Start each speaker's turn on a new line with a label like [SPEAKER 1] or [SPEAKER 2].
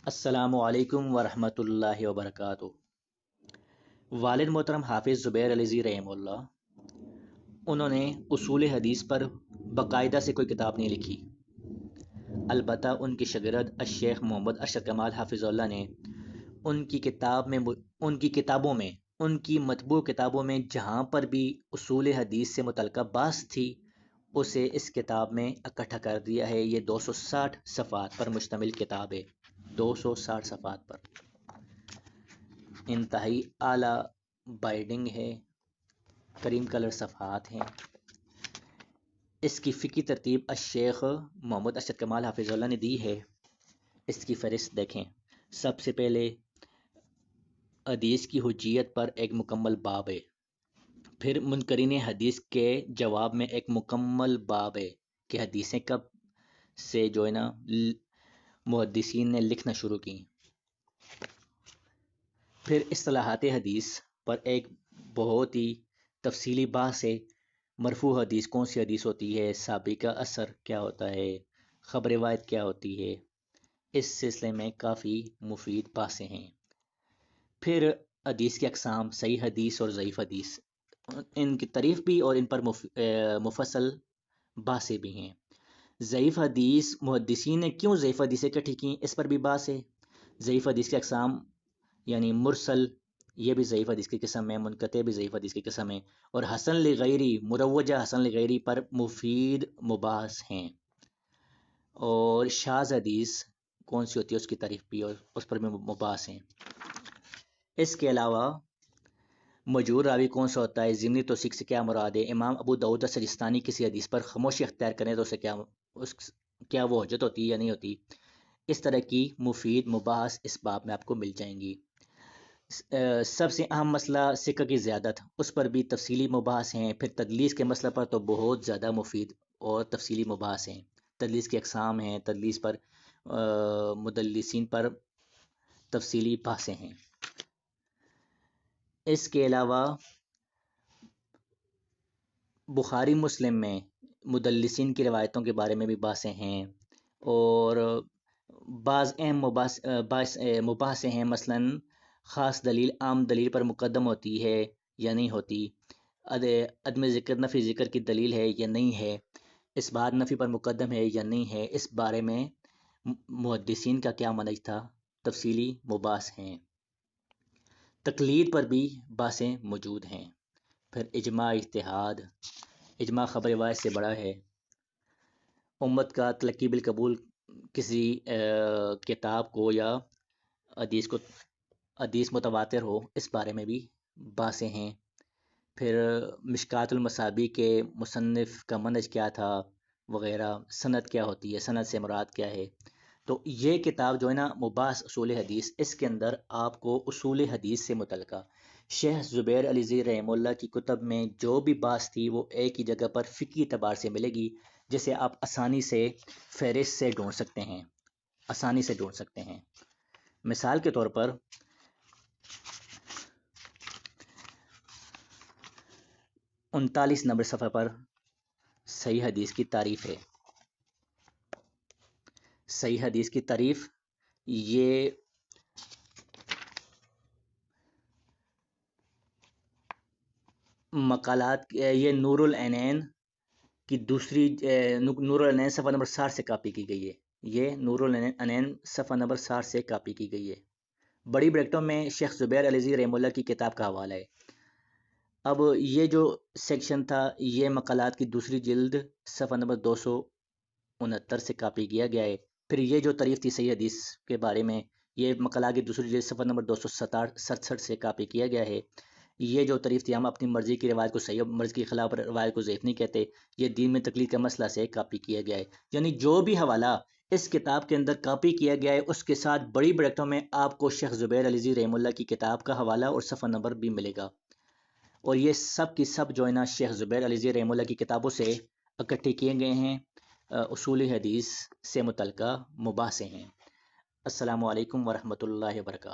[SPEAKER 1] السلام علیکم ورحمۃ اللہ وبرکاتہ۔ والد محترم حافظ زبیر علیزی رحمہ اللہ، انہوں نے اصول حدیث پر باقاعدہ سے کوئی کتاب نہیں لکھی، البتہ ان کے شاگرد الشیخ محمد ارشد کمال حافظ اللہ نے ان کی کتابوں میں ان کی مطبوع کتابوں میں جہاں پر بھی اصول حدیث سے متعلقہ بحث تھی اسے اس کتاب میں اکٹھا کر دیا ہے۔ یہ 260 صفحات پر مشتمل کتاب ہے، 260 صفحات پر، انتہائی اعلیٰ بائنڈنگ ہے، کریم کلر صفحات ہیں۔ اس کی فقہی ترتیب الشیخ محمد ارشد کمال حافظ اللہ نے دی ہے، اس کی فہرست دیکھیں۔ سب سے پہلے حدیث کی حجیت پر ایک مکمل باب ہے، پھر منکرین حدیث کے جواب میں ایک مکمل باب ہے کہ حدیثیں کب سے جو ہے نا محدثین نے لکھنا شروع کی، پھر اصطلاحات حدیث پر ایک بہت ہی تفصیلی بحث ہے۔ مرفوع حدیث کون سی حدیث ہوتی ہے، سابقہ اثر کیا ہوتا ہے، خبر روایت کیا ہوتی ہے، اس سلسلے میں کافی مفید بحثیں ہیں۔ پھر حدیث کی اقسام، صحیح حدیث اور ضعیف حدیث، ان کی تعریف بھی اور ان پر مفصل بحثیں بھی ہیں۔ ضعیف حدیث محدثین نے کیوں ضعیف حدیثیں اکٹھی کی، اس پر بھی بحث ہے۔ ضعیف حدیث کی اقسام یعنی مرسل، یہ بھی ضعیف حدیث کی قسم ہے، منقطع بھی ضعیف حدیث کی قسم ہے، اور حسن لغیری، مروجہ حسن لغیری پر مفید مباحث ہیں۔ اور شاذ حدیث کون سی ہوتی ہے اس کی تعریف بھی اور اس پر بھی مباحث ہیں۔ اس کے علاوہ مجہول راوی کون سا ہوتا ہے، ضمنی توثیق سے کیا مراد ہے، امام ابو داؤد سجستانی کسی حدیث پر خاموشی اختیار کریں تو اسے کیا وہ حجت ہوتی ہے یا نہیں ہوتی، اس طرح کی مفید مباحث اس باب میں آپ کو مل جائیں گی۔ سب سے اہم مسئلہ سکہ کی زیادت، اس پر بھی تفصیلی مباحث ہیں۔ پھر تدلیس کے مسئلہ پر تو بہت زیادہ مفید اور تفصیلی مباحث ہیں۔ تدلیس کی اقسام ہیں، تدلیس پر مدلسین پر تفصیلی بحثیں ہیں۔ اس کے علاوہ بخاری مسلم میں مدلسین کی روایتوں کے بارے میں بھی بحثیں ہیں، اور بعض اہم مباحثیں ہیں، مثلاً خاص دلیل عام دلیل پر مقدم ہوتی ہے یا نہیں ہوتی، عدم ذکر نفی ذکر کی دلیل ہے یا نہیں ہے، اس بات نفی پر مقدم ہے یا نہیں ہے، اس بارے میں محدثین کا کیا منہج تھا، تفصیلی مباحث ہیں۔ تقلید پر بھی بحثیں موجود ہیں۔ پھر اجماع اجتہاد، اجماع خبر روایت سے بڑا ہے۔ امت کا تلقی بالقبول کسی کتاب کو یا حدیث متواتر ہو، اس بارے میں بھی بحثیں ہیں۔ پھر مشکات المصابیح کے مصنف کا منہج کیا تھا وغیرہ، سند کیا ہوتی ہے، سند سے مراد کیا ہے۔ تو یہ کتاب جو ہے نا مباحث اصول حدیث، اس کے اندر آپ کو اصول حدیث سے متعلقہ شیخ زبیر علیزی رحمہ اللہ کی کتب میں جو بھی بحث تھی وہ ایک ہی جگہ پر فقہی اعتبار سے ملے گی، جسے آپ آسانی سے فہرست سے ڈھونڈ سکتے ہیں، مثال کے طور پر 39 نمبر صفحہ پر صحیح حدیث کی تعریف ہے۔ صحیح حدیث کی تعریف یہ مقالات، یہ نور العینین کی دوسری نور العینین صفحہ نمبر 60 سے کاپی کی گئی ہے، یہ نور العینین صفحہ نمبر 60 سے کاپی کی گئی ہے۔ بڑی بریکٹوں میں شیخ زبیر علیزی رحمہ اللہ کی کتاب کا حوالہ ہے۔ اب یہ جو سیکشن تھا یہ مقالات کی دوسری جلد صفحہ نمبر 269 سے کاپی کیا گیا ہے۔ پھر یہ جو تعریف تھی صحیح حدیث کے بارے میں، یہ مقالات کی دوسری جلد صفحہ نمبر 267 سے کاپی کیا گیا ہے۔ یہ جو تعریف تھی، ہم اپنی مرضی کی روایت کو صحیح، مرضی کے خلاف روایت کو ضعیف نہیں کہتے، یہ دین میں تقلید کا مسئلہ سے کاپی کیا گیا ہے۔ یعنی جو بھی حوالہ اس کتاب کے اندر کاپی کیا گیا ہے اس کے ساتھ بڑی بریکٹوں میں آپ کو شیخ زبیر علیزی رحمہ اللہ کی کتاب کا حوالہ اور صفحہ نمبر بھی ملے گا، اور یہ سب کی سب جو ہے نا شیخ زبیر علیزی رحمہ اللہ کی کتابوں سے اکٹھے کیے گئے ہیں، اصول حدیث سے متعلقہ مباحثیں ہیں۔ السلام علیکم ورحمۃ اللہ وبرکاتہ۔